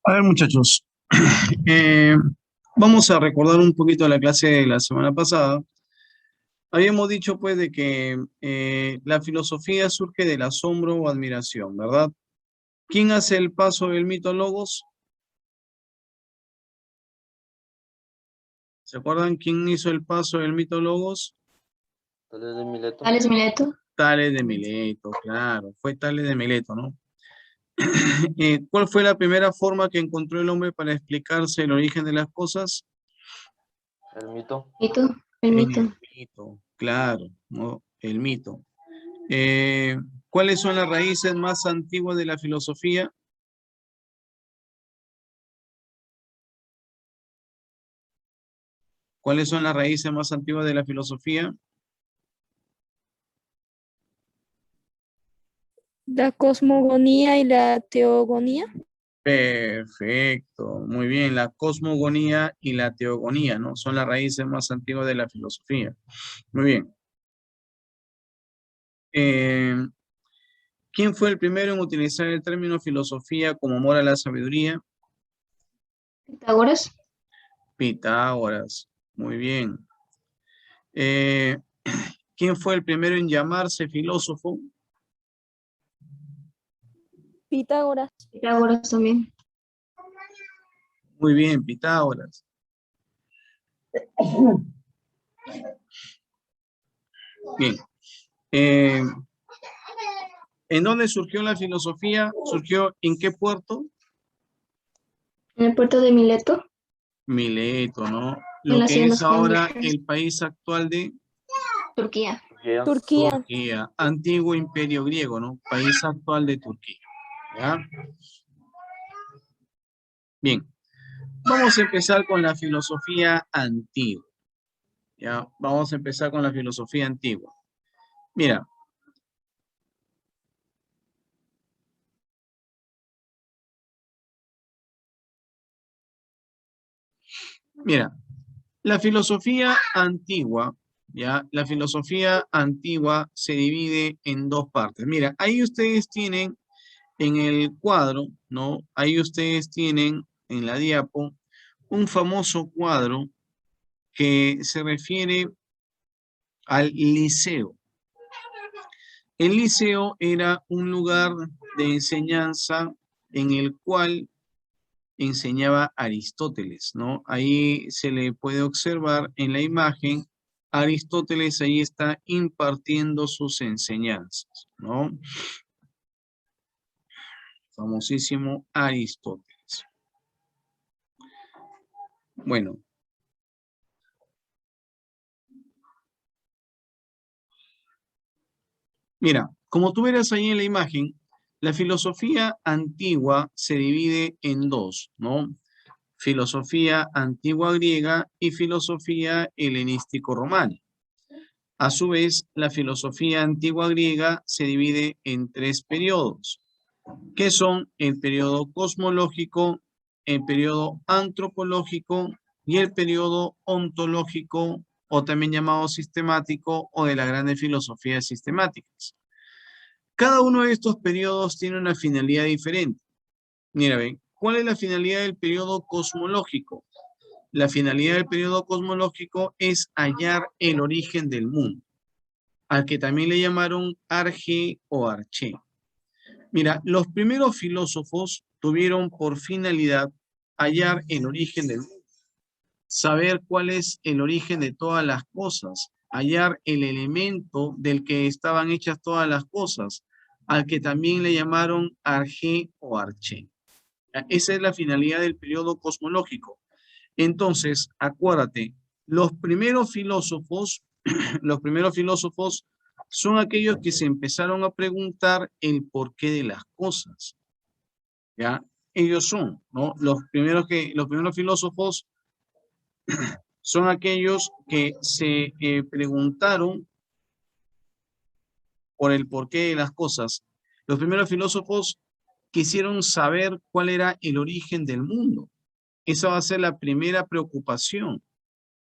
A ver, muchachos, eh, vamos a recordar un poquito la clase de la semana pasada. Habíamos dicho, pues, de que la filosofía surge del asombro o admiración, ¿verdad? ¿Quién hace el paso del mito logos? ¿Se acuerdan quién hizo el paso del mito logos? Tales de Mileto. Tales de Mileto. Tales de Mileto, claro, fue Tales de Mileto, ¿no? ¿Cuál fue la primera forma que encontró el hombre para explicarse el origen de las cosas? El mito. Mito. El En mito. el mito, claro, ¿no? El mito. Eh, ¿Cuáles son las raíces más antiguas de la filosofía? ¿Cuáles son las raíces más antiguas de la filosofía? La cosmogonía y la teogonía. Perfecto, muy bien. La cosmogonía y la teogonía, ¿no? Son las raíces más antiguas de la filosofía. Muy bien. Eh, ¿Quién fue el primero en utilizar el término filosofía como amor a la sabiduría? Pitágoras. Pitágoras. Muy bien. Eh, ¿Quién fue el primero en llamarse filósofo? Pitágoras. Pitágoras también. Muy bien, Pitágoras. Bien. ¿En dónde surgió la filosofía? ¿Surgió en qué puerto? En el puerto de Mileto. Mileto, ¿no? En Lo las que es Islas ahora Canarias. el país actual de Turquía. Turquía. Turquía, antiguo imperio griego, ¿no? País actual de Turquía. ¿Ya? Bien, vamos a empezar con la filosofía antigua. ¿Ya? Vamos a empezar con la filosofía antigua. Mira. Mira, la filosofía antigua, ¿ya? La filosofía antigua se divide en dos partes. Mira, ahí ustedes tienen en el cuadro, ¿no? Ahí ustedes tienen en la diapo un famoso cuadro que se refiere al liceo. El liceo era un lugar de enseñanza en el cual enseñaba Aristóteles, ¿no? Ahí se le puede observar en la imagen, Aristóteles ahí está impartiendo sus enseñanzas, ¿no? Famosísimo Aristóteles. Bueno. Mira, como tú verás ahí en la imagen, la filosofía antigua se divide en dos, ¿no? Filosofía antigua griega y filosofía helenístico-romana. A su vez, la filosofía antigua griega se divide en tres periodos, que son el periodo cosmológico, el periodo antropológico y el periodo ontológico, o también llamado sistemático, o de las grandes filosofías sistemáticas. Cada uno de estos periodos tiene una finalidad diferente. Mira, ven, ¿cuál es la finalidad del periodo cosmológico? La finalidad del periodo cosmológico es hallar el origen del mundo, al que también le llamaron Arge o Arché. Mira, los primeros filósofos tuvieron por finalidad hallar el origen del mundo, saber cuál es el origen de todas las cosas, hallar el elemento del que estaban hechas todas las cosas, al que también le llamaron Arge o Arché. Esa es la finalidad del periodo cosmológico. Entonces, acuérdate, los primeros filósofos, los primeros filósofos son aquellos que se empezaron a preguntar el porqué de las cosas. ¿Ya? Ellos son, ¿no? Los primeros filósofos son aquellos que se preguntaron por el porqué de las cosas. Los primeros filósofos quisieron saber cuál era el origen del mundo. Esa va a ser la primera preocupación,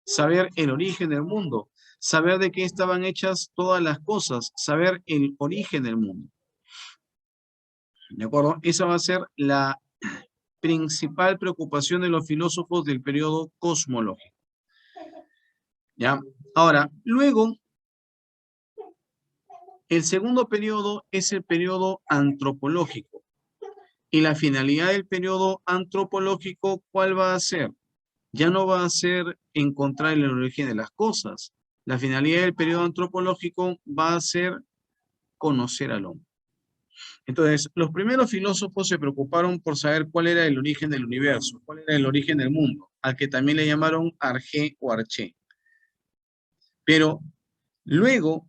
saber el origen del mundo, saber de qué estaban hechas todas las cosas, saber el origen del mundo. ¿De acuerdo? Esa va a ser la principal preocupación de los filósofos del periodo cosmológico. ¿Ya? Ahora, luego, el segundo periodo es el periodo antropológico. Y la finalidad del periodo antropológico, ¿cuál va a ser? Ya no va a ser encontrar el origen de las cosas. La finalidad del periodo antropológico va a ser conocer al hombre. Entonces, los primeros filósofos se preocuparon por saber cuál era el origen del universo, cuál era el origen del mundo, al que también le llamaron Arge o Arché. Pero luego,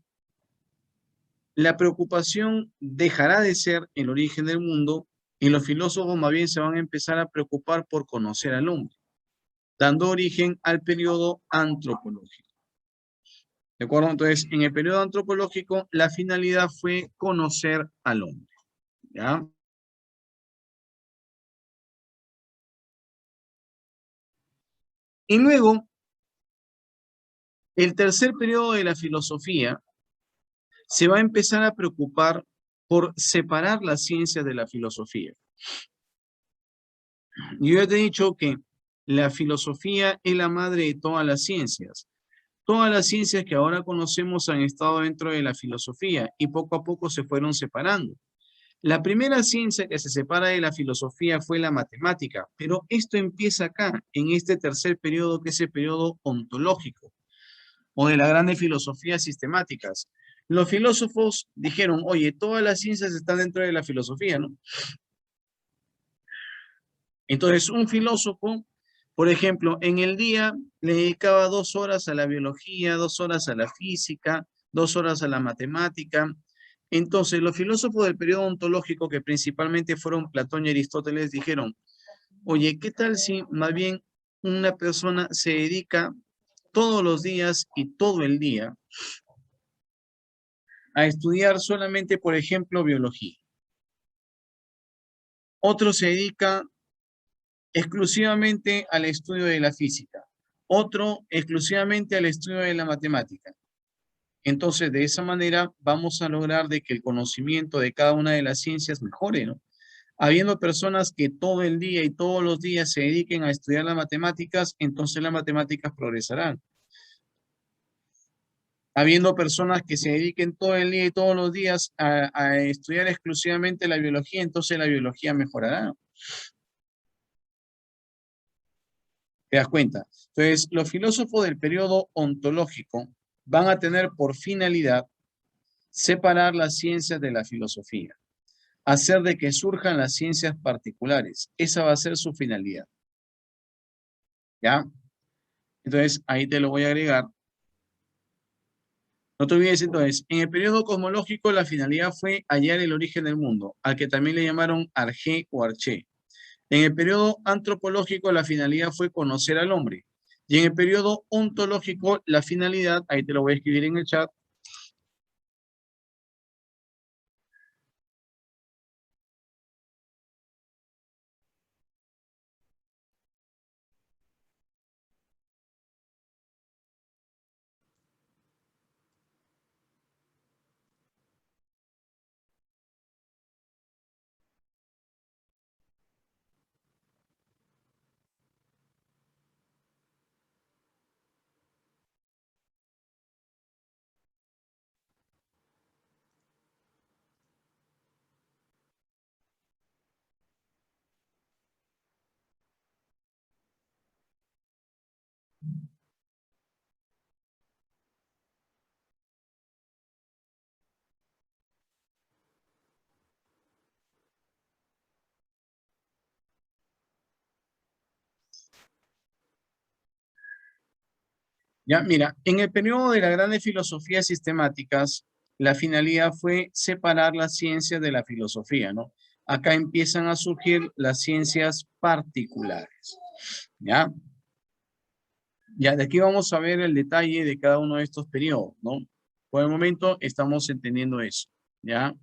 la preocupación dejará de ser el origen del mundo y los filósofos más bien se van a empezar a preocupar por conocer al hombre, dando origen al periodo antropológico. ¿De acuerdo? Entonces, en el periodo antropológico, la finalidad fue conocer al hombre. ¿Ya? Y luego, el tercer periodo de la filosofía se va a empezar a preocupar por separar las ciencias de la filosofía. Yo ya te he dicho que la filosofía es la madre de todas las ciencias. Todas las ciencias que ahora conocemos han estado dentro de la filosofía y poco a poco se fueron separando. La primera ciencia que se separa de la filosofía fue la matemática, pero esto empieza acá, en este tercer periodo, que es el periodo ontológico, o de las grandes filosofías sistemáticas. Los filósofos dijeron, oye, todas las ciencias están dentro de la filosofía, ¿no? Entonces, un filósofo, por ejemplo, en el día le dedicaba 2 horas a la biología, 2 horas a la física, 2 horas a la matemática. Entonces, los filósofos del periodo ontológico, que principalmente fueron Platón y Aristóteles, dijeron, oye, ¿qué tal si más bien una persona se dedica todos los días y todo el día a estudiar solamente, por ejemplo, biología? Otro se dedica exclusivamente al estudio de la física, otro exclusivamente al estudio de la matemática. Entonces, de esa manera vamos a lograr de que el conocimiento de cada una de las ciencias mejore, ¿no? Habiendo personas que todo el día y todos los días se dediquen a estudiar las matemáticas, entonces las matemáticas progresarán. Habiendo personas que se dediquen todo el día y todos los días a estudiar exclusivamente la biología, entonces la biología mejorará. ¿Te das cuenta? Entonces, los filósofos del periodo ontológico van a tener por finalidad separar las ciencias de la filosofía, hacer de que surjan las ciencias particulares. Esa va a ser su finalidad. ¿Ya? Entonces, ahí te lo voy a agregar. No te olvides entonces, en el periodo cosmológico la finalidad fue hallar el origen del mundo, al que también le llamaron Arge o Arché. En el periodo antropológico la finalidad fue conocer al hombre. Y en el periodo ontológico la finalidad, ahí te lo voy a escribir en el chat, ya, mira, en el periodo de las grandes filosofías sistemáticas, la finalidad fue separar las ciencias de la filosofía, ¿no? Acá empiezan a surgir las ciencias particulares, ¿ya? Ya, de aquí vamos a ver el detalle de cada uno de estos periodos, ¿no? Por el momento estamos entendiendo eso, ¿ya?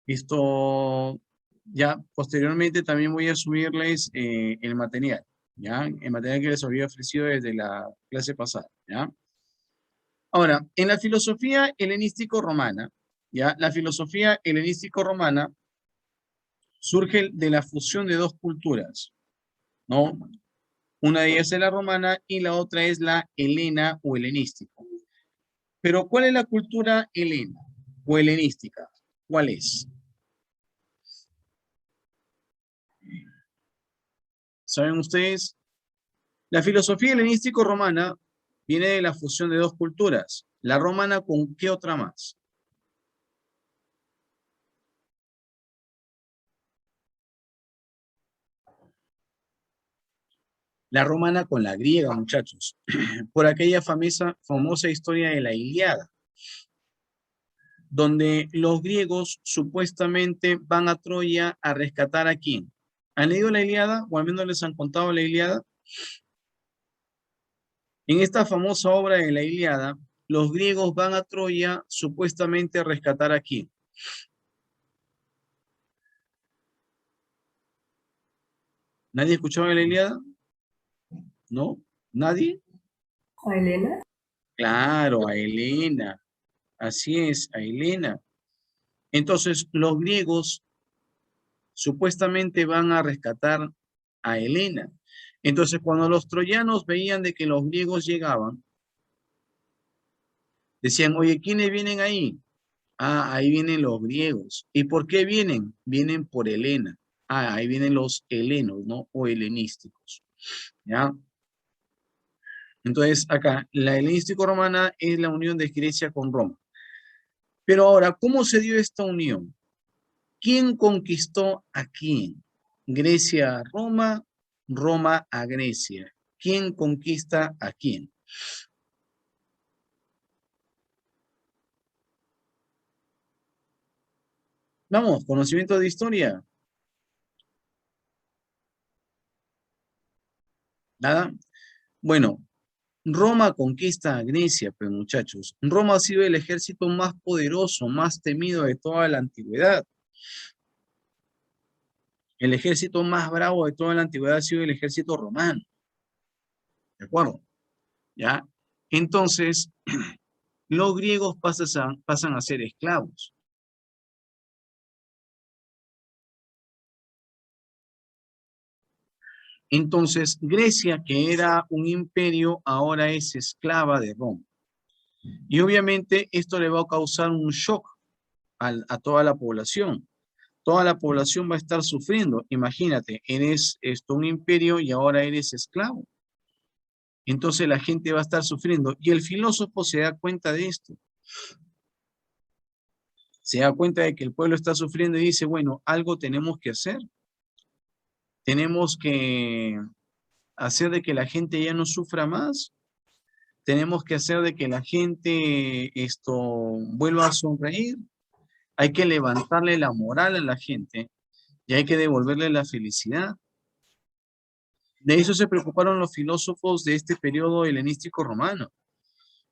Esto, ya, posteriormente también voy a subirles el material, ¿ya? El material que les había ofrecido desde la clase pasada, ¿ya? Ahora, en la filosofía helenístico-romana, ¿ya? La filosofía helenístico-romana Surge de la fusión de dos culturas, ¿no? Una de ellas es la romana y la otra es la helena o helenística. Pero ¿cuál es la cultura helena o helenística? ¿Cuál es? ¿Saben ustedes? La filosofía helenístico-romana viene de la fusión de dos culturas. La romana, ¿con qué otra más? La romana con la griega, muchachos. Por aquella famosa historia de la Ilíada, donde los griegos supuestamente van a Troya a rescatar a quién. ¿Han leído la Ilíada? O al menos les han contado la Ilíada. En esta famosa obra de la Ilíada, los griegos van a Troya supuestamente a rescatar a quién. ¿Nadie escuchaba la Ilíada? ¿No? ¿Nadie? ¿A Elena? Claro, a Helena. Así es, a Helena. Entonces, los griegos supuestamente van a rescatar a Helena. Entonces, cuando los troyanos veían de que los griegos llegaban, decían, oye, ¿quiénes vienen ahí? Ah, ahí vienen los griegos. ¿Y por qué vienen? Vienen por Helena. Ah, ahí vienen los helenos, ¿no? O helenísticos. ¿Ya? Entonces, acá, la helenístico-romana es la unión de Grecia con Roma. Pero ahora, ¿cómo se dio esta unión? ¿Quién conquistó a quién? Grecia a Roma, Roma a Grecia. ¿Quién conquista a quién? Vamos, conocimiento de historia. ¿Nada? Bueno, Roma conquista a Grecia, pues muchachos. Roma ha sido el ejército más poderoso, más temido de toda la antigüedad. El ejército más bravo de toda la antigüedad ha sido el ejército romano. ¿De acuerdo? ¿Ya? Entonces, los griegos pasan a ser esclavos. Entonces, Grecia, que era un imperio, ahora es esclava de Roma. Y obviamente esto le va a causar un shock a toda la población. Toda la población va a estar sufriendo. Imagínate, eres un imperio y ahora eres esclavo. Entonces la gente va a estar sufriendo. Y el filósofo se da cuenta de esto. Se da cuenta de que el pueblo está sufriendo y dice, bueno, algo tenemos que hacer. Tenemos que hacer de que la gente ya no sufra más. Tenemos que hacer de que la gente vuelva a sonreír. Hay que levantarle la moral a la gente y hay que devolverle la felicidad. De eso se preocuparon los filósofos de este periodo helenístico romano.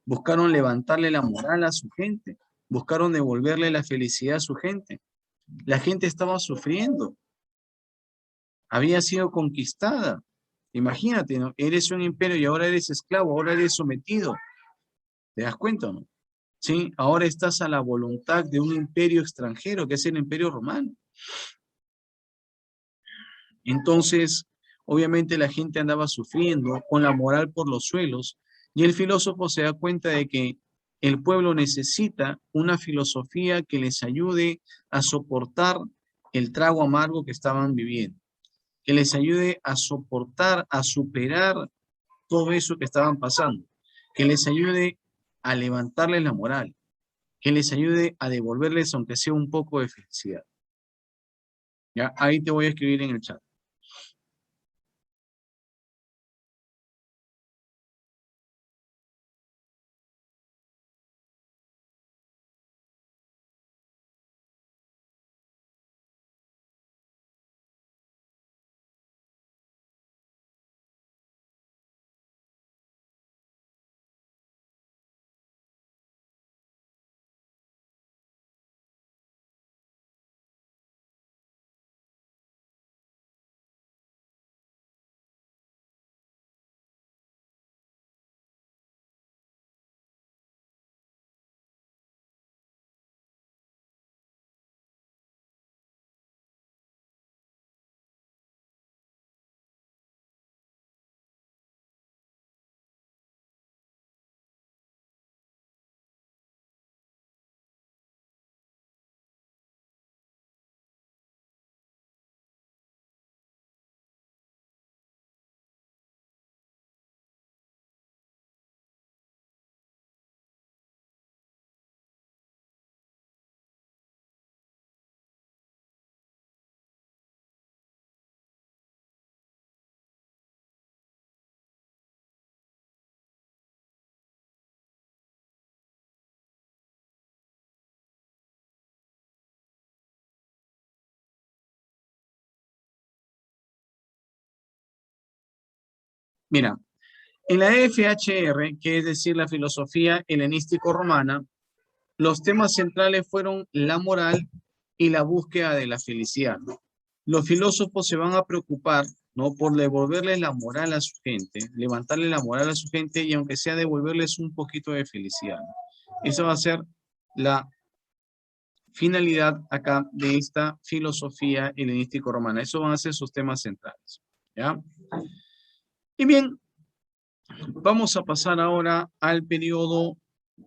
Buscaron levantarle la moral a su gente. Buscaron devolverle la felicidad a su gente. La gente estaba sufriendo. Había sido conquistada. Imagínate, ¿no? Eres un imperio y ahora eres esclavo, ahora eres sometido. ¿Te das cuenta o no? ¿Sí? Ahora estás a la voluntad de un imperio extranjero, que es el imperio romano. Entonces, obviamente la gente andaba sufriendo con la moral por los suelos y el filósofo se da cuenta de que el pueblo necesita una filosofía que les ayude a soportar el trago amargo que estaban viviendo, que les ayude a soportar, a superar todo eso que estaban pasando, que les ayude a levantarles la moral, que les ayude a devolverles aunque sea un poco de felicidad. ¿Ya? Ahí te voy a escribir en el chat. Mira, en la FHR, que es decir, la filosofía helenístico-romana, los temas centrales fueron la moral y la búsqueda de la felicidad, ¿no? Los filósofos se van a preocupar, ¿no?, por devolverles la moral a su gente, levantarle la moral a su gente y aunque sea devolverles un poquito de felicidad, ¿no? Eso va a ser la finalidad acá de esta filosofía helenístico-romana. Eso van a ser sus temas centrales, ¿ya? Y bien, vamos a pasar ahora al periodo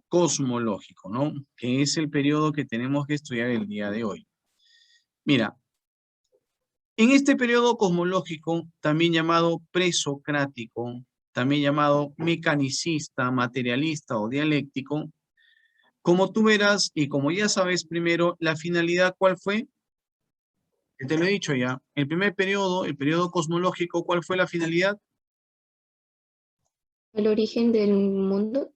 cosmológico, ¿no? Que es el periodo que tenemos que estudiar el día de hoy. Mira, en este periodo cosmológico, también llamado presocrático, también llamado mecanicista, materialista o dialéctico, como tú verás y como ya sabes primero, la finalidad, ¿cuál fue? Que te lo he dicho ya. El primer periodo, el periodo cosmológico, ¿cuál fue la finalidad? El origen del mundo.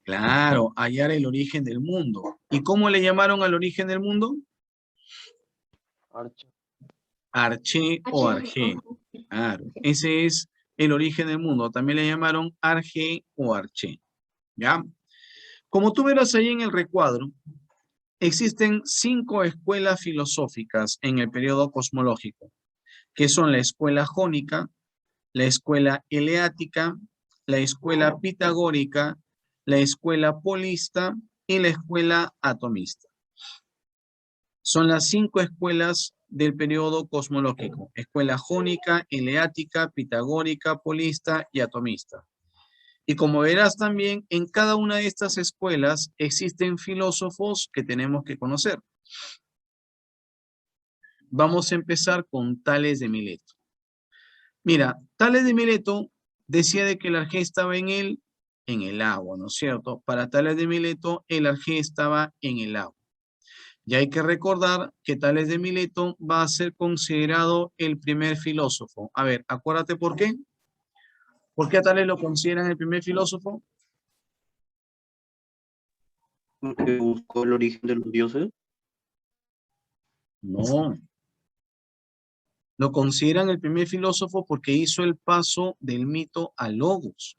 Claro, hallar el origen del mundo. ¿Y cómo le llamaron al origen del mundo? Arche. Arché o Argé. Claro, ese es el origen del mundo. También le llamaron Argé o Arché. ¿Ya? Como tú verás ahí en el recuadro, existen 5 escuelas filosóficas en el periodo cosmológico, que son la escuela jónica, la escuela eleática, la escuela pitagórica, la escuela polista y la escuela atomista. Son las 5 escuelas del periodo cosmológico: escuela jónica, eleática, pitagórica, polista y atomista. Y como verás también, en cada una de estas escuelas existen filósofos que tenemos que conocer. Vamos a empezar con Tales de Mileto. Mira, Tales de Mileto decía de que el arjé estaba en el agua, ¿no es cierto? Para Tales de Mileto, el arjé estaba en el agua. Y hay que recordar que Tales de Mileto va a ser considerado el primer filósofo. A ver, acuérdate por qué. ¿Por qué a Tales lo consideran el primer filósofo? Porque buscó el origen de los dioses. No. Lo consideran el primer filósofo porque hizo el paso del mito al logos.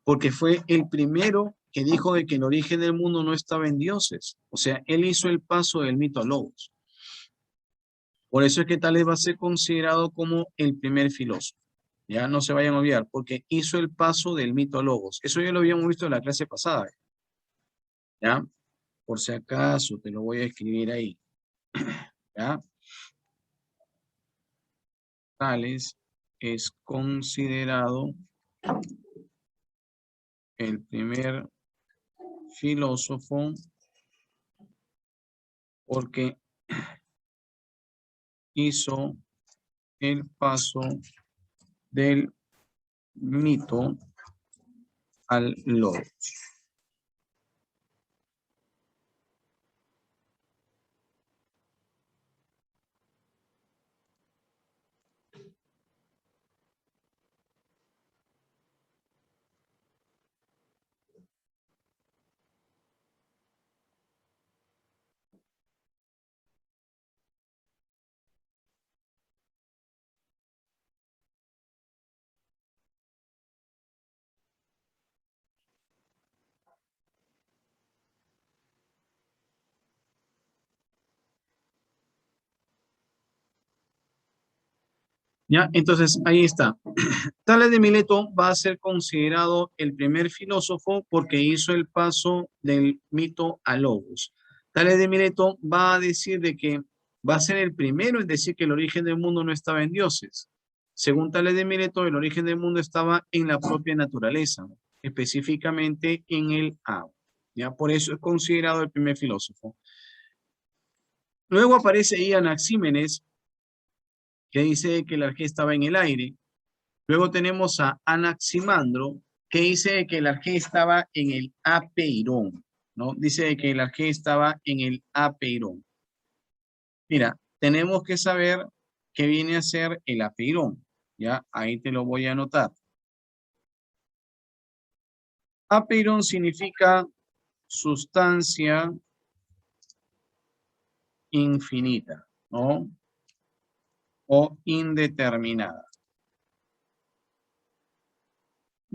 Porque fue el primero que dijo de que el origen del mundo no estaba en dioses. O sea, él hizo el paso del mito al logos. Por eso es que Tales va a ser considerado como el primer filósofo. Ya no se vayan a olvidar, porque hizo el paso del mito al logos. Eso ya lo habíamos visto en la clase pasada. ¿Ya? Por si acaso te lo voy a escribir ahí. ¿Ya? Tales es considerado el primer filósofo porque hizo el paso del mito al logos. ¿Ya? Entonces, ahí está. Tales de Mileto va a ser considerado el primer filósofo porque hizo el paso del mito al logos. Tales de Mileto va a decir de que va a ser el primero en decir que el origen del mundo no estaba en dioses. Según Tales de Mileto, el origen del mundo estaba en la propia naturaleza, específicamente en el agua. ¿Ya? Por eso es considerado el primer filósofo. Luego aparece ahí Anaxímenes, que dice que el arjé estaba en el aire. Luego tenemos a Anaximandro, que dice que el arjé estaba en el apeirón, ¿no? Dice que el arjé estaba en el apeirón. Mira, tenemos que saber qué viene a ser el apeirón, ¿ya? Ahí te lo voy a anotar. Apeirón significa sustancia infinita, ¿no? O indeterminada.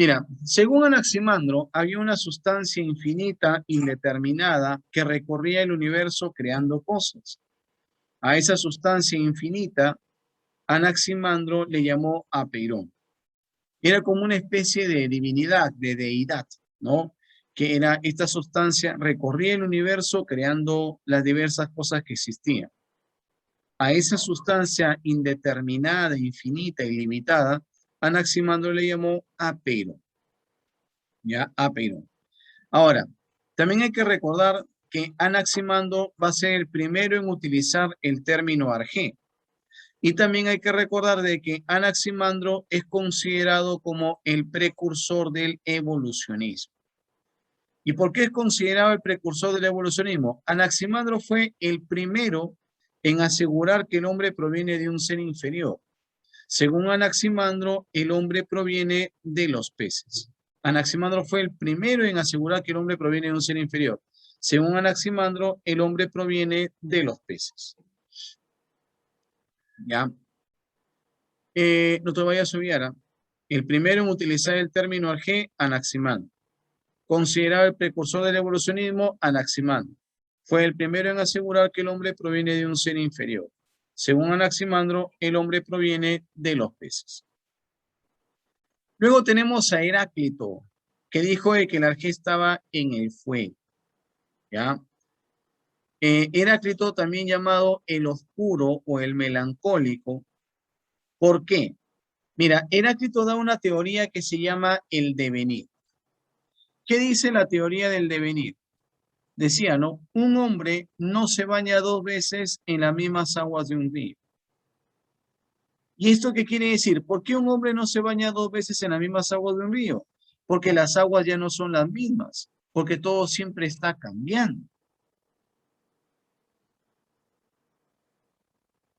Mira, según Anaximandro, había una sustancia infinita, indeterminada, que recorría el universo creando cosas. A esa sustancia infinita, Anaximandro le llamó Apeirón. Era como una especie de divinidad, de deidad, ¿no? Que era esta sustancia, recorría el universo creando las diversas cosas que existían. A esa sustancia indeterminada, infinita, ilimitada, Anaximandro le llamó Apeirón. ¿Ya? Apeirón. Ahora, también hay que recordar que Anaximandro va a ser el primero en utilizar el término arjé. Y también hay que recordar de que Anaximandro es considerado como el precursor del evolucionismo. ¿Y por qué es considerado el precursor del evolucionismo? Anaximandro fue el primero en asegurar que el hombre proviene de un ser inferior. Según Anaximandro, el hombre proviene de los peces. Anaximandro fue el primero en asegurar que el hombre proviene de un ser inferior. Según Anaximandro, el hombre proviene de los peces. ¿Ya? No te vayas a olvidar. El primero en utilizar el término arjé, Anaximandro. Considerado el precursor del evolucionismo, Anaximandro. Fue el primero en asegurar que el hombre proviene de un ser inferior. Según Anaximandro, el hombre proviene de los peces. Luego tenemos a Heráclito, que dijo que el arjé estaba en el fuego. ¿Ya? Heráclito, también llamado el oscuro o el melancólico. ¿Por qué? Mira, Heráclito da una teoría que se llama el devenir. ¿Qué dice la teoría del devenir? Decía, ¿no? Un hombre no se baña 2 veces en las mismas aguas de un río. ¿Y esto qué quiere decir? ¿Por qué un hombre no se baña 2 veces en las mismas aguas de un río? Porque las aguas ya no son las mismas, porque todo siempre está cambiando.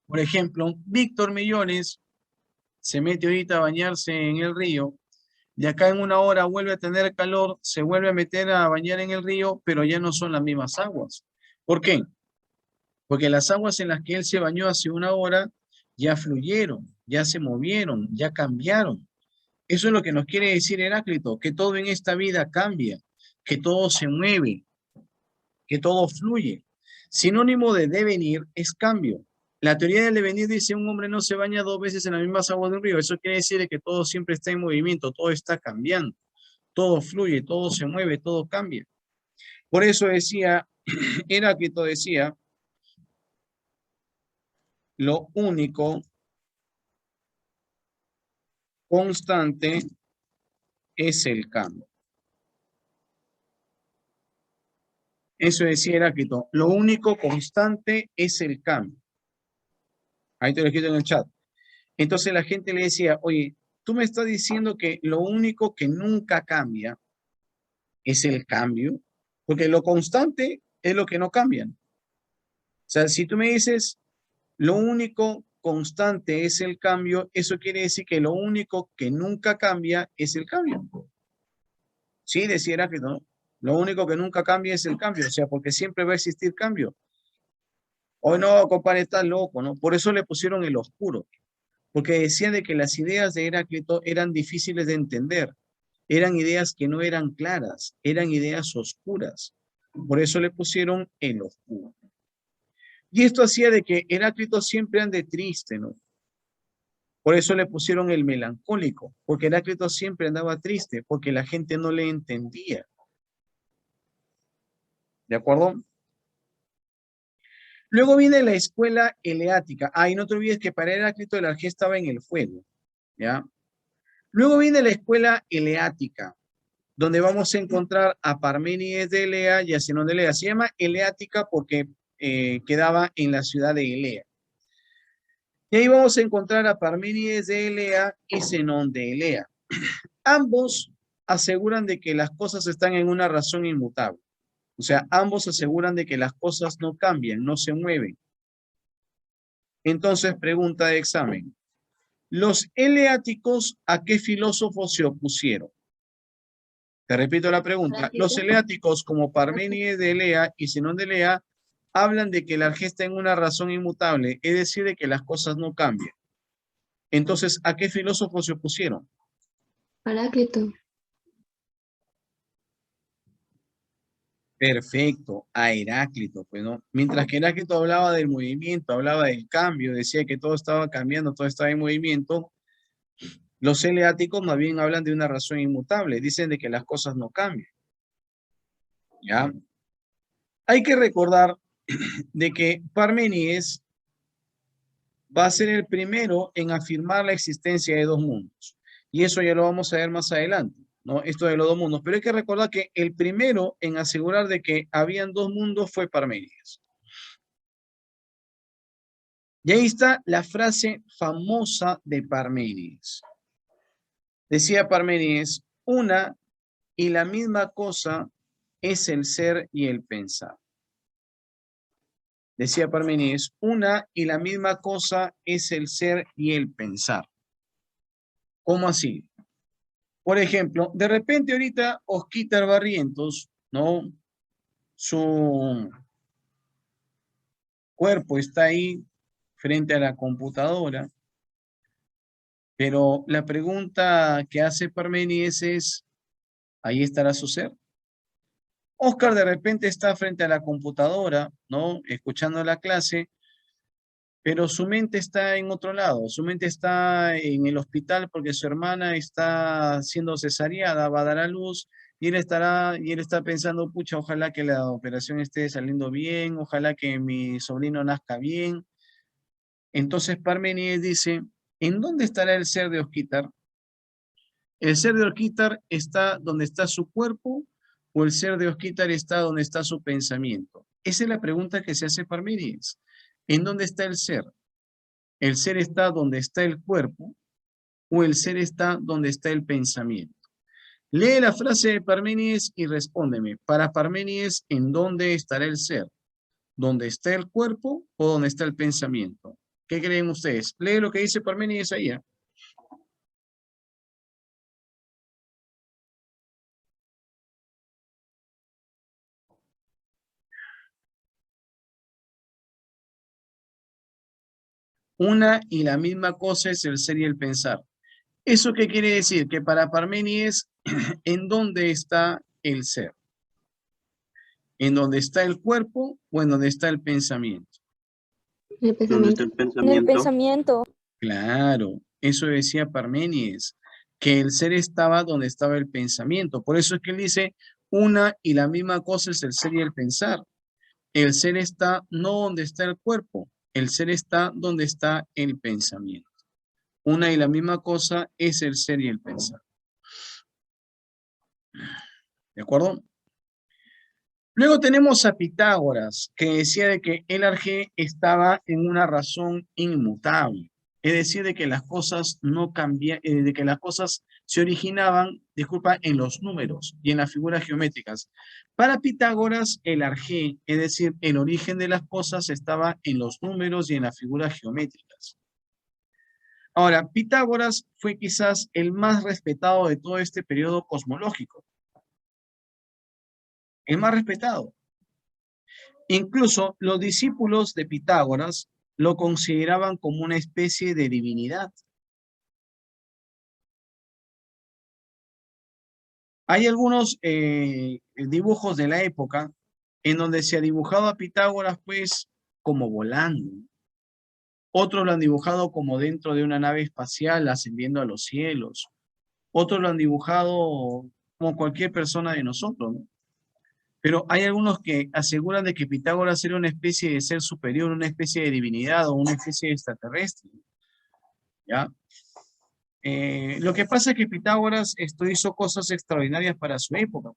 Por ejemplo, Víctor Millones se mete ahorita a bañarse en el río, de acá en 1 hora vuelve a tener calor, se vuelve a meter a bañar en el río, pero ya no son las mismas aguas. ¿Por qué? Porque las aguas en las que él se bañó hace 1 hora ya fluyeron, ya se movieron, ya cambiaron. Eso es lo que nos quiere decir Heráclito, que todo en esta vida cambia, que todo se mueve, que todo fluye. Sinónimo de devenir es cambio. La teoría del devenir dice un hombre no se baña 2 veces en las mismas aguas de un río. Eso quiere decir que todo siempre está en movimiento, todo está cambiando, todo fluye, todo se mueve, todo cambia. Por eso decía, Heráclito decía, lo único constante es el cambio. Eso decía Heráclito, lo único constante es el cambio. Ahí te lo he escrito en el chat. Entonces la gente le decía, oye, tú me estás diciendo que lo único que nunca cambia es el cambio, porque lo constante es lo que no cambia. O sea, si tú me dices, lo único constante es el cambio, eso quiere decir que lo único que nunca cambia es el cambio. Sí, decía Heráclito, ¿no? Lo único que nunca cambia es el cambio, o sea, porque siempre va a existir cambio. Hoy no, compadre, está loco, ¿no? Por eso le pusieron el oscuro, porque decían de que las ideas de Heráclito eran difíciles de entender, eran ideas que no eran claras, eran ideas oscuras. Por eso le pusieron el oscuro. Y esto hacía de que Heráclito siempre ande triste, ¿no? Por eso le pusieron el melancólico, porque Heráclito siempre andaba triste, porque la gente no le entendía. ¿De acuerdo? Luego viene la escuela eleática. Y no te olvides que para Heráclito el arjé estaba en el fuego, ¿ya? Luego viene la escuela eleática, donde vamos a encontrar a Parménides de Elea y a Zenón de Elea. Se llama eleática porque quedaba en la ciudad de Elea. Y ahí vamos a encontrar a Parménides de Elea y Zenón de Elea. Ambos aseguran de que las cosas están en una razón inmutable. O sea, ambos aseguran de que las cosas no cambian, no se mueven. Entonces, pregunta de examen. ¿Los eleáticos a qué filósofos se opusieron? Te repito la pregunta. Los eleáticos, como Parménides de Elea y Zenón de Elea, hablan de que el arjé está en una razón inmutable, es decir, de que las cosas no cambian. Entonces, ¿a qué filósofos se opusieron? Heráclito. Perfecto, a Heráclito, pues, ¿no? Mientras que Heráclito hablaba del movimiento, hablaba del cambio, decía que todo estaba cambiando, todo estaba en movimiento, los eleáticos más bien hablan de una razón inmutable, dicen de que las cosas no cambian, ¿ya? Hay que recordar de que Parménides va a ser el primero en afirmar la existencia de dos mundos. Y eso ya lo vamos a ver más adelante, ¿no? Esto de los dos mundos. Pero hay que recordar que el primero en asegurar de que habían dos mundos fue Parménides. Y ahí está la frase famosa de Parménides. Decía Parménides, una y la misma cosa es el ser y el pensar. Decía Parménides, una y la misma cosa es el ser y el pensar. ¿Cómo así? Por ejemplo, de repente ahorita Osquitar Barrientos, ¿no? Su cuerpo está ahí frente a la computadora, pero la pregunta que hace Parménides es, ¿ahí estará su ser? Oscar de repente está frente a la computadora, ¿no? Escuchando la clase, pero su mente está en otro lado, su mente está en el hospital porque su hermana está siendo cesareada, va a dar a luz, y él está pensando, pucha, ojalá que la operación esté saliendo bien, ojalá que mi sobrino nazca bien. Entonces Parménides dice, ¿en dónde estará el ser de Osquitar? ¿El ser de Osquitar está donde está su cuerpo o el ser de Osquitar está donde está su pensamiento? Esa es la pregunta que se hace Parménides. ¿En dónde está el ser? ¿El ser está donde está el cuerpo o el ser está donde está el pensamiento? Lee la frase de Parménides y respóndeme. Para Parménides, ¿en dónde estará el ser? ¿Dónde está el cuerpo o dónde está el pensamiento? ¿Qué creen ustedes? Lee lo que dice Parménides ahí. Una y la misma cosa es el ser y el pensar. ¿Eso qué quiere decir? Que para Parménides, ¿en dónde está el ser? ¿En dónde está el cuerpo o en dónde está el pensamiento? El ¿Dónde está pensamiento. el En el pensamiento? pensamiento. Claro, eso decía Parménides, que el ser estaba donde estaba el pensamiento. Por eso es que él dice, una y la misma cosa es el ser y el pensar. El ser está no donde está el cuerpo, el ser está donde está el pensamiento. Una y la misma cosa es el ser y el pensar. ¿De acuerdo? Luego tenemos a Pitágoras, que decía de que el arjé estaba en una razón inmutable. Es decir, de que las cosas no cambian, de que las cosas se originaban, disculpa, en los números y en las figuras geométricas. Para Pitágoras, el arjé, es decir, el origen de las cosas estaba en los números y en las figuras geométricas. Ahora, Pitágoras fue quizás el más respetado de todo este periodo cosmológico. El más respetado. Incluso los discípulos de Pitágoras lo consideraban como una especie de divinidad. Hay algunos dibujos de la época en donde se ha dibujado a Pitágoras pues como volando. Otros lo han dibujado como dentro de una nave espacial ascendiendo a los cielos. Otros lo han dibujado como cualquier persona de nosotros, ¿no? Pero hay algunos que aseguran de que Pitágoras era una especie de ser superior, una especie de divinidad o una especie de extraterrestre, ¿ya? Lo que pasa es que Pitágoras hizo cosas extraordinarias para su época.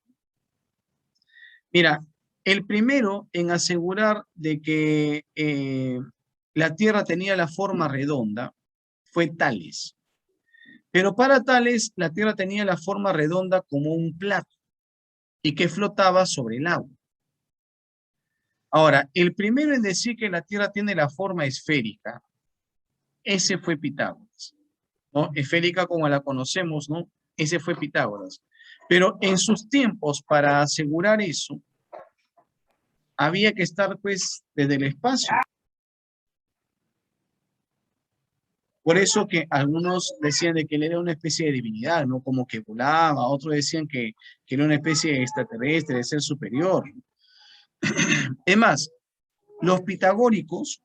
Mira, el primero en asegurar de que la Tierra tenía la forma redonda fue Tales. Pero para Tales, la Tierra tenía la forma redonda como un plato y que flotaba sobre el agua. Ahora, el primero en decir que la Tierra tiene la forma esférica, ese fue Pitágoras, ¿no? Esférica como la conocemos, ¿no? Ese fue Pitágoras. Pero en sus tiempos, para asegurar eso, había que estar, pues, desde el espacio. Por eso que algunos decían de que él era una especie de divinidad, ¿no? Como que volaba, otros decían que era una especie de extraterrestre, de ser superior. Es más, los pitagóricos,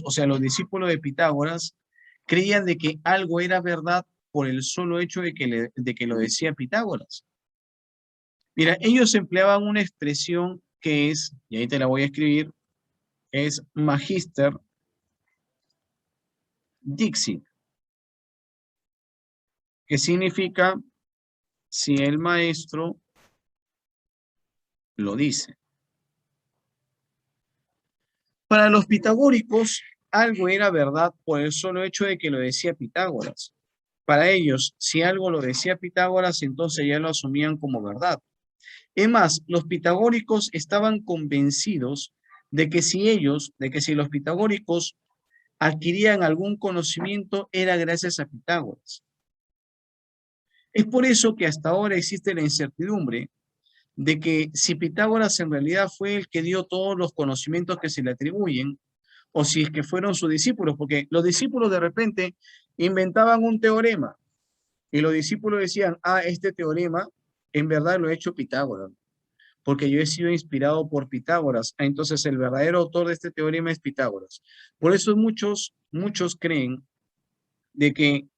o sea, los discípulos de Pitágoras, creían de que algo era verdad por el solo hecho de que lo decía Pitágoras. Mira, ellos empleaban una expresión que es, y ahí te la voy a escribir, es magister dixit, que significa si el maestro lo dice. Para los pitagóricos, algo era verdad por el solo hecho de que lo decía Pitágoras. Para ellos, si algo lo decía Pitágoras, entonces ya lo asumían como verdad. Es más, los pitagóricos estaban convencidos de que si los pitagóricos adquirían algún conocimiento, era gracias a Pitágoras. Es por eso que hasta ahora existe la incertidumbre de que si Pitágoras en realidad fue el que dio todos los conocimientos que se le atribuyen, o si es que fueron sus discípulos, porque los discípulos de repente inventaban un teorema, y los discípulos decían, este teorema en verdad lo ha hecho Pitágoras, porque yo he sido inspirado por Pitágoras. Entonces el verdadero autor de este teorema es Pitágoras. Por eso muchos creen de que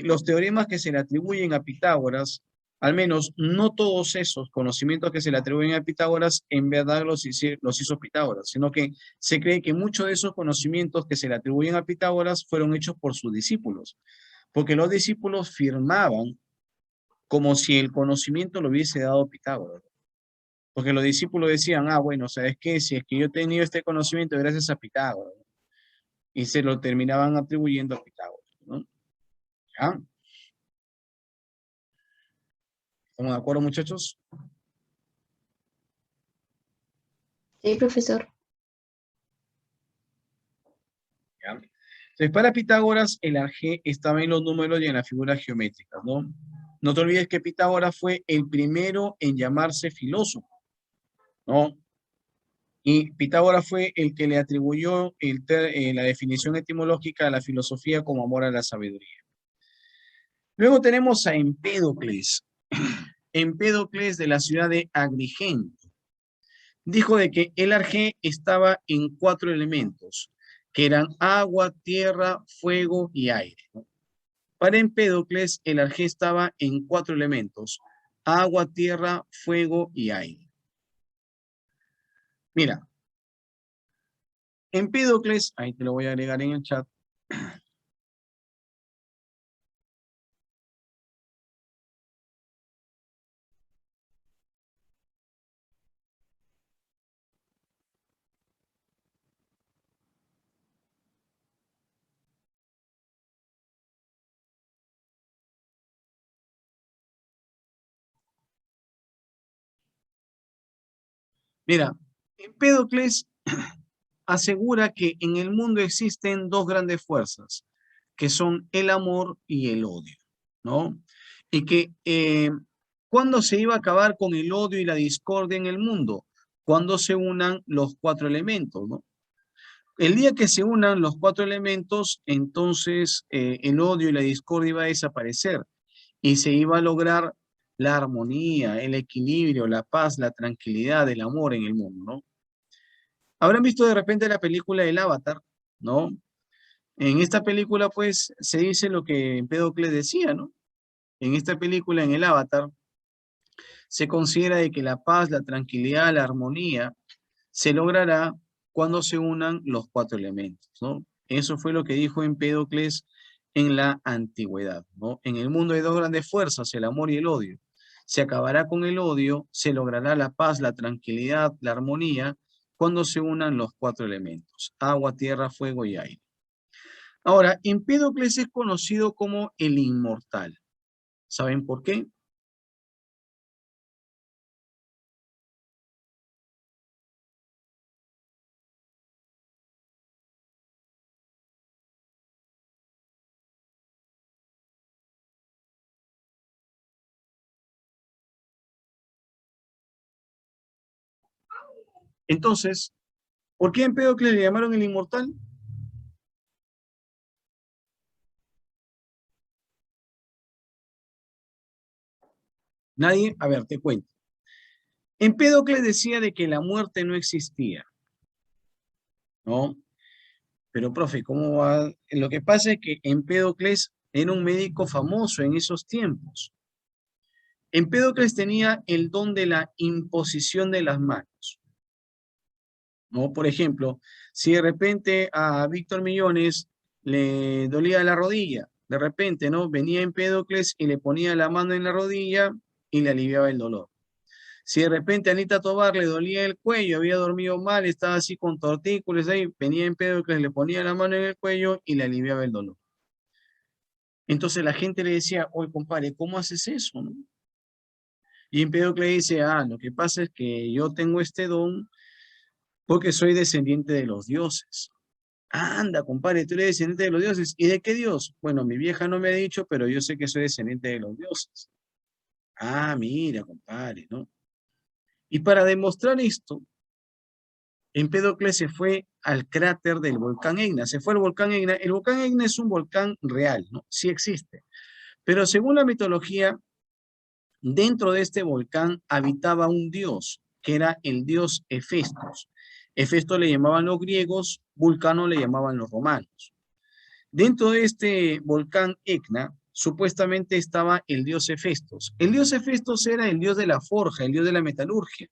los teoremas que se le atribuyen a Pitágoras, al menos no todos esos conocimientos que se le atribuyen a Pitágoras, en verdad los hizo Pitágoras, sino que se cree que muchos de esos conocimientos que se le atribuyen a Pitágoras fueron hechos por sus discípulos, porque los discípulos firmaban como si el conocimiento lo hubiese dado Pitágoras. Porque los discípulos decían, bueno, ¿sabes qué? Si es que yo he tenido este conocimiento gracias a Pitágoras. Y se lo terminaban atribuyendo a Pitágoras, ¿no? ¿Ya? ¿Estamos de acuerdo, muchachos? Sí, profesor. ¿Ya? Entonces, para Pitágoras, el arjé estaba en los números y en las figuras geométricas, ¿no? No te olvides que Pitágoras fue el primero en llamarse filósofo, ¿no? Y Pitágoras fue el que le atribuyó la definición etimológica a la filosofía como amor a la sabiduría. Luego tenemos a Empédocles. Empédocles de la ciudad de Agrigento. Dijo de que el arjé estaba en 4 elementos, que eran agua, tierra, fuego y aire, ¿no? Para Empédocles, el arjé estaba en 4 elementos, agua, tierra, fuego y aire. Mira, Empédocles, ahí te lo voy a agregar en el chat. Mira, Empédocles asegura que en el mundo existen 2 grandes fuerzas, que son el amor y el odio, ¿no? Y que ¿cuándo se iba a acabar con el odio y la discordia en el mundo? Cuando se unan los 4 elementos, ¿no? El día que se unan los 4 elementos, entonces el odio y la discordia iba a desaparecer y se iba a lograr la armonía, el equilibrio, la paz, la tranquilidad, el amor en el mundo, ¿no? Habrán visto de repente la película El Avatar, ¿no? En esta película, pues, se dice lo que Empédocles decía, ¿no? En esta película, en El Avatar, se considera de que la paz, la tranquilidad, la armonía se logrará cuando se unan los 4 elementos, ¿no? Eso fue lo que dijo Empédocles en la antigüedad, ¿no? En el mundo hay 2 grandes fuerzas, el amor y el odio. Se acabará con el odio, se logrará la paz, la tranquilidad, la armonía, cuando se unan los 4 elementos, agua, tierra, fuego y aire. Ahora, Empédocles es conocido como el inmortal. ¿Saben por qué? Entonces, ¿por qué a Empédocles le llamaron el inmortal? Nadie, a ver, te cuento. Empédocles decía de que la muerte no existía, ¿no? Pero, profe, ¿cómo va? Lo que pasa es que Empédocles era un médico famoso en esos tiempos. Empédocles tenía el don de la imposición de las manos, ¿no? Por ejemplo, si de repente a Víctor Millones le dolía la rodilla, de repente, ¿no? Venía Empédocles y le ponía la mano en la rodilla y le aliviaba el dolor. Si de repente a Anita Tobar le dolía el cuello, había dormido mal, estaba así con tortícolis ahí, venía Empédocles, le ponía la mano en el cuello y le aliviaba el dolor. Entonces la gente le decía, oye, compadre, ¿cómo haces eso, no? Y Empédocles dice, lo que pasa es que yo tengo este don porque soy descendiente de los dioses. Anda, compadre, tú eres descendiente de los dioses. ¿Y de qué dios? Bueno, mi vieja no me ha dicho, pero yo sé que soy descendiente de los dioses. Mira, compadre, ¿no? Y para demostrar esto, Empédocles se fue al cráter del volcán Etna. Se fue al volcán Etna. El volcán Etna es un volcán real, ¿no? Sí existe. Pero según la mitología, dentro de este volcán habitaba un dios, que era el dios Hefestos. Hefesto le llamaban los griegos, Vulcano le llamaban los romanos. Dentro de este volcán Etna, supuestamente estaba el dios Hefestos. El dios Hefestos era el dios de la forja, el dios de la metalurgia.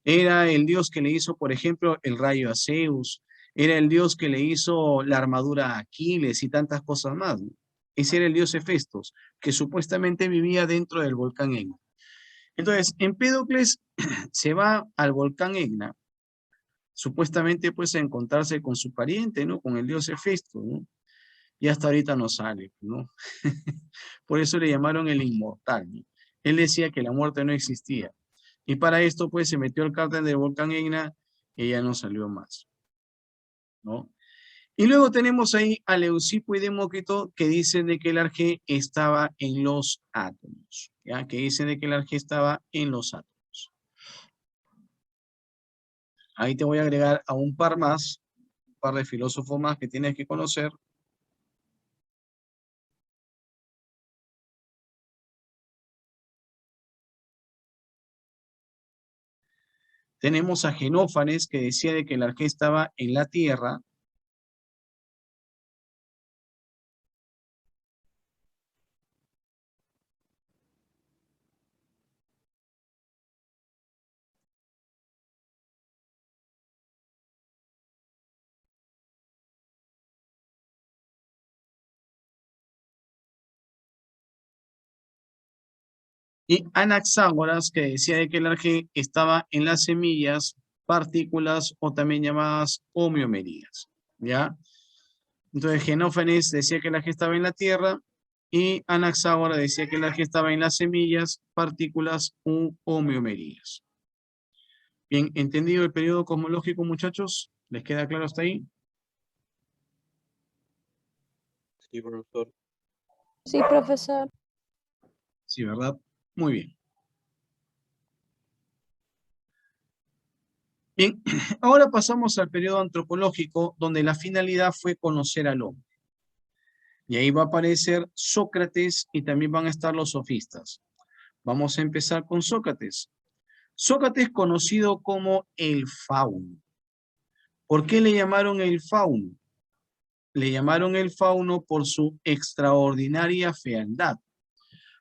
Era el dios que le hizo, por ejemplo, el rayo a Zeus. Era el dios que le hizo la armadura a Aquiles y tantas cosas más, ¿no? Ese era el dios Hefestos, que supuestamente vivía dentro del volcán Etna. Entonces, Empédocles se va al volcán Etna, supuestamente pues a encontrarse con su pariente, ¿no? Con el dios Hefesto, ¿no? Y hasta ahorita no sale, ¿no? Por eso le llamaron el inmortal, ¿no? Él decía que la muerte no existía. Y para esto, pues, se metió al cárter del volcán Etna y ya no salió más, ¿no? Y luego tenemos ahí a Leucipo y Demócrito que dicen de que el arjé estaba en los átomos, ¿ya? Que dicen de que el arjé estaba en los átomos. Ahí te voy a agregar a un par más, un par de filósofos más que tienes que conocer. Tenemos a Genófanes que decía de que el arjé estaba en la tierra. Y Anaxágoras, que decía de que el arjé estaba en las semillas, partículas o también llamadas homeomerías, ¿ya? Entonces Genófanes decía que el arjé estaba en la tierra y Anaxágoras decía que el arjé estaba en las semillas, partículas u homeomerías. Bien, ¿entendido el periodo cosmológico, muchachos? ¿Les queda claro hasta ahí? Sí, profesor. Sí, profesor. Sí, ¿verdad? Muy bien. Bien, ahora pasamos al periodo antropológico, donde la finalidad fue conocer al hombre. Y ahí va a aparecer Sócrates y también van a estar los sofistas. Vamos a empezar con Sócrates. Sócrates conocido como el fauno. ¿Por qué le llamaron el fauno? Le llamaron el fauno por su extraordinaria fealdad.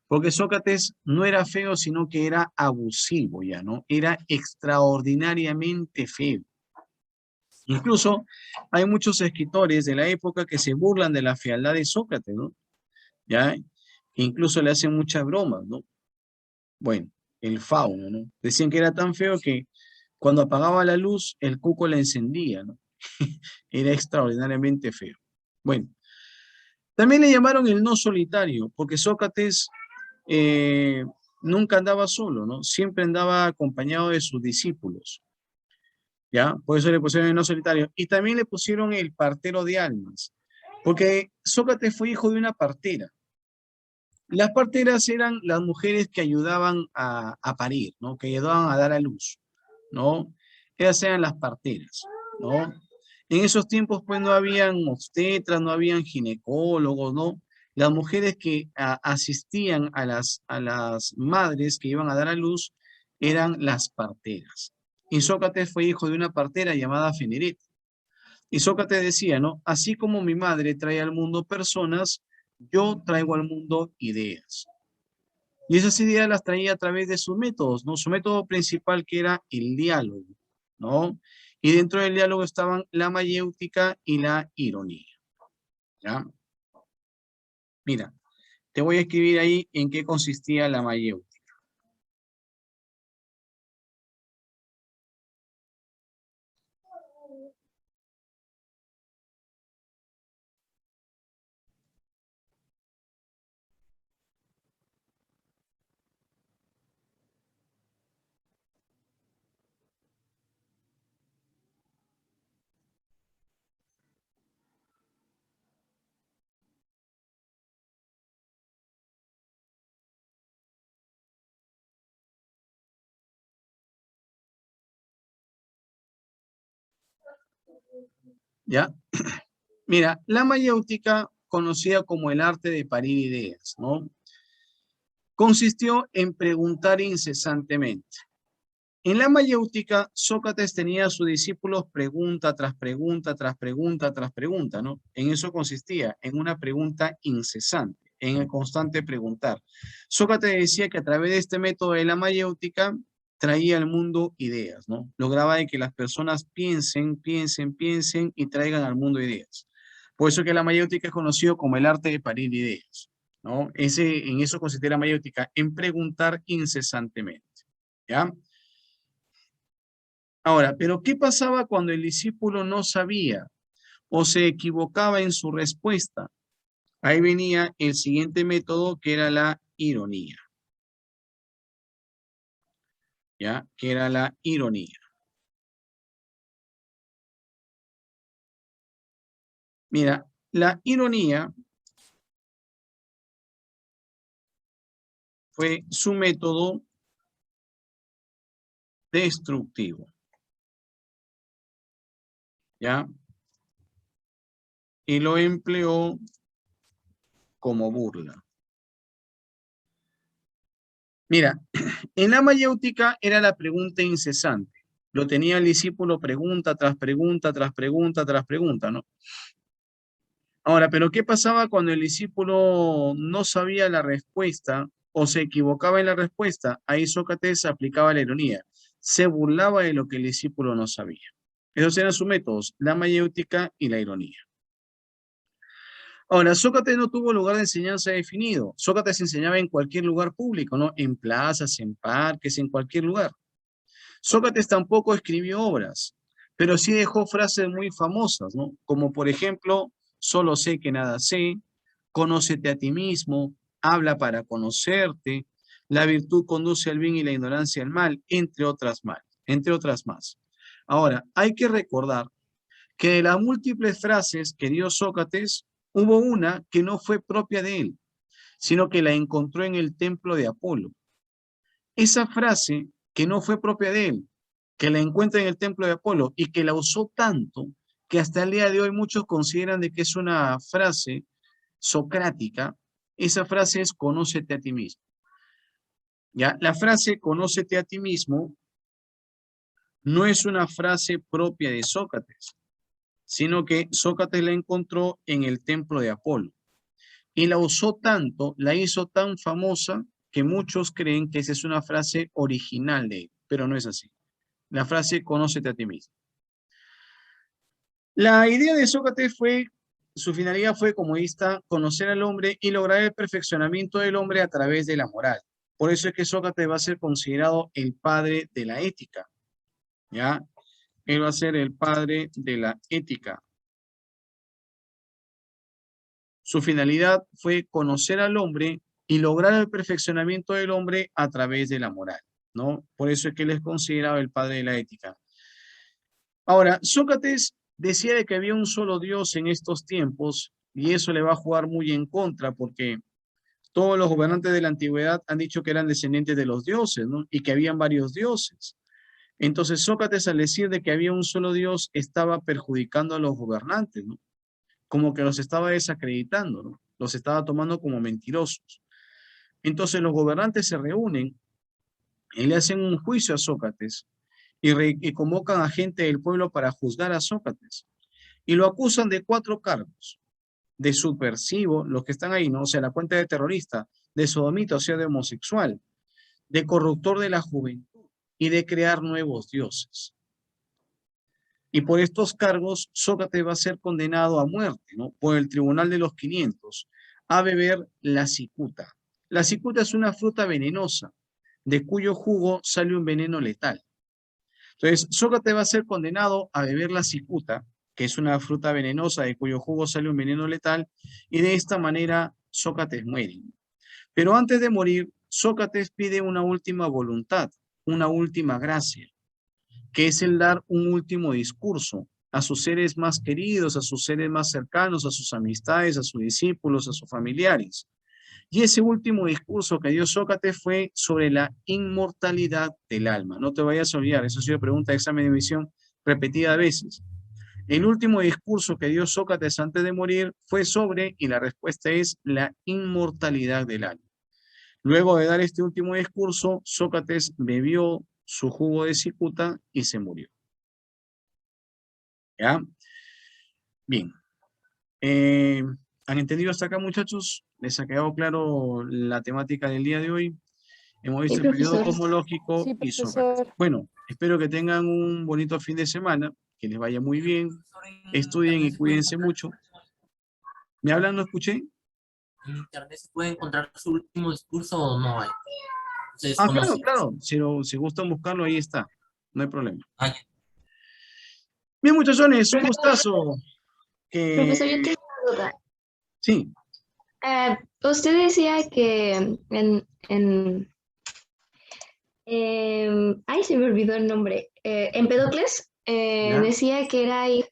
Porque Sócrates no era feo, sino que era abusivo ya, ¿no? Era extraordinariamente feo. Incluso hay muchos escritores de la época que se burlan de la fealdad de Sócrates, ¿no? ¿Ya? Incluso le hacen muchas bromas, ¿no? Bueno, el fauno, ¿no? Decían que era tan feo que cuando apagaba la luz, el cuco la encendía, ¿no? Era extraordinariamente feo. Bueno, también le llamaron el no solitario, porque Sócrates nunca andaba solo, ¿no? Siempre andaba acompañado de sus discípulos, ¿ya? Por eso le pusieron el no solitario. Y también le pusieron el partero de almas, porque Sócrates fue hijo de una partera. Las parteras eran las mujeres que ayudaban a parir, ¿no? Que ayudaban a dar a luz, ¿no? Esas eran las parteras, ¿no? En esos tiempos, pues, no habían obstetras, no habían ginecólogos, ¿no? Las mujeres que asistían a las madres que iban a dar a luz eran las parteras. Y Sócrates fue hijo de una partera llamada Fenereta. Y Sócrates decía, ¿no? Así como mi madre trae al mundo personas, yo traigo al mundo ideas. Y esas ideas las traía a través de sus métodos, ¿no? Su método principal que era el diálogo, ¿no? Y dentro del diálogo estaban la mayéutica y la ironía, ¿ya? Mira, te voy a escribir ahí en qué consistía la mayéutica. ¿Ya? Mira, la mayéutica, conocida como el arte de parir ideas, ¿no? Consistió en preguntar incesantemente. En la mayéutica, Sócrates tenía a sus discípulos pregunta tras pregunta, tras pregunta, tras pregunta, ¿no? En eso consistía, en una pregunta incesante, en el constante preguntar. Sócrates decía que a través de este método de la mayéutica traía al mundo ideas, ¿no? Lograba de que las personas piensen, piensen, piensen y traigan al mundo ideas. Por eso que la mayéutica es conocido como el arte de parir ideas, ¿no? En eso consistía la mayéutica, en preguntar incesantemente, ¿ya? Ahora, pero ¿qué pasaba cuando el discípulo no sabía o se equivocaba en su respuesta? Ahí venía el siguiente método que era la ironía. ¿Ya? Que era la ironía. Mira, la ironía fue su método destructivo. ¿Ya? Y lo empleó como burla. Mira, en la mayéutica era la pregunta incesante. Lo tenía el discípulo pregunta tras pregunta, tras pregunta, tras pregunta, ¿no? Ahora, pero ¿qué pasaba cuando el discípulo no sabía la respuesta o se equivocaba en la respuesta? Ahí Sócrates aplicaba la ironía. Se burlaba de lo que el discípulo no sabía. Esos eran sus métodos, la mayéutica y la ironía. Ahora, Sócrates no tuvo lugar de enseñanza definido. Sócrates enseñaba en cualquier lugar público, ¿no? En plazas, en parques, en cualquier lugar. Sócrates tampoco escribió obras, pero sí dejó frases muy famosas, ¿no? Como por ejemplo, solo sé que nada sé, conócete a ti mismo, habla para conocerte, la virtud conduce al bien y la ignorancia al mal, entre otras más. Ahora, hay que recordar que de las múltiples frases que dio Sócrates, hubo una que no fue propia de él, sino que la encontró en el templo de Apolo. Esa frase que no fue propia de él, que la encuentra en el templo de Apolo y que la usó tanto que hasta el día de hoy muchos consideran de que es una frase socrática, esa frase es conócete a ti mismo. ¿Ya? La frase conócete a ti mismo no es una frase propia de Sócrates, sino que Sócrates la encontró en el templo de Apolo. Y la usó tanto, la hizo tan famosa, que muchos creen que esa es una frase original de él, pero no es así. La frase conócete a ti mismo. La idea de Sócrates fue, su finalidad fue, como esta, conocer al hombre y lograr el perfeccionamiento del hombre a través de la moral. Por eso es que Sócrates va a ser considerado el padre de la ética, ¿ya? Él va a ser el padre de la ética. Su finalidad fue conocer al hombre y lograr el perfeccionamiento del hombre a través de la moral, ¿no? Por eso es que él es considerado el padre de la ética. Ahora, Sócrates decía de que había un solo Dios en estos tiempos y eso le va a jugar muy en contra porque todos los gobernantes de la antigüedad han dicho que eran descendientes de los dioses, ¿no? Y que habían varios dioses. Entonces Sócrates, al decir de que había un solo Dios, estaba perjudicando a los gobernantes, ¿no? Como que los estaba desacreditando, ¿no? Los estaba tomando como mentirosos. Entonces los gobernantes se reúnen y le hacen un juicio a Sócrates y convocan a gente del pueblo para juzgar a Sócrates. Y lo acusan de 4 cargos. De subversivo, los que están ahí, ¿no? O sea, la cuenta de terrorista, de sodomita, o sea, de homosexual, de corruptor de la juventud y de crear nuevos dioses. Y por estos cargos, Sócrates va a ser condenado a muerte, ¿no? Por el tribunal de los 500, a beber la cicuta. La cicuta es una fruta venenosa, de cuyo jugo sale un veneno letal. Entonces, Sócrates va a ser condenado a beber la cicuta, que es una fruta venenosa de cuyo jugo sale un veneno letal, y de esta manera Sócrates muere. Pero antes de morir, Sócrates pide una última voluntad, una última gracia, que es el dar un último discurso a sus seres más queridos, a sus seres más cercanos, a sus amistades, a sus discípulos, a sus familiares. Y ese último discurso que dio Sócrates fue sobre la inmortalidad del alma. No te vayas a olvidar, eso ha sido pregunta de examen de admisión repetida veces. El último discurso que dio Sócrates antes de morir fue sobre, y la respuesta es, la inmortalidad del alma. Luego de dar este último discurso, Sócrates bebió su jugo de cicuta y se murió. ¿Ya? Bien. ¿Han entendido hasta acá, muchachos? ¿Les ha quedado claro la temática del día de hoy? Hemos visto Sí, el periodo profesor. cosmológico Sí, y Sócrates. profesor. Bueno, espero que tengan un bonito fin de semana, que les vaya muy bien, estudien y cuídense mucho. ¿Me hablan? ¿No escuché? ¿En internet se puede encontrar su último discurso o no hay? Se Ah, claro, desconoce. claro. Si gustan buscarlo, ahí está. No hay problema. Ah, ya. Bien, muchachones, un gustazo. Profesor, yo tengo una duda. Sí, Usted decía que ay, se me olvidó el nombre. Empédocles ¿ya? decía que era hijo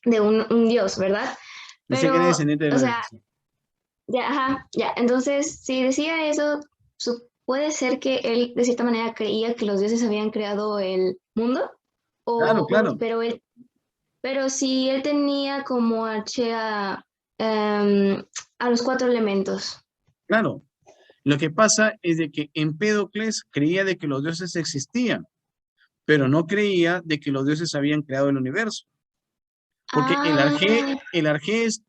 de un dios, ¿verdad? Dice que Pero, eres descendiente de o los sea, dioses. ya, ajá, ya. Entonces, si decía eso, puede ser que él de cierta manera creía que los dioses habían creado el mundo, Claro, claro, pero si él tenía como a los 4 elementos. claro. Lo que pasa es de que Empédocles creía de que los dioses existían, pero no creía de que los dioses habían creado el universo. Porque el arjé es,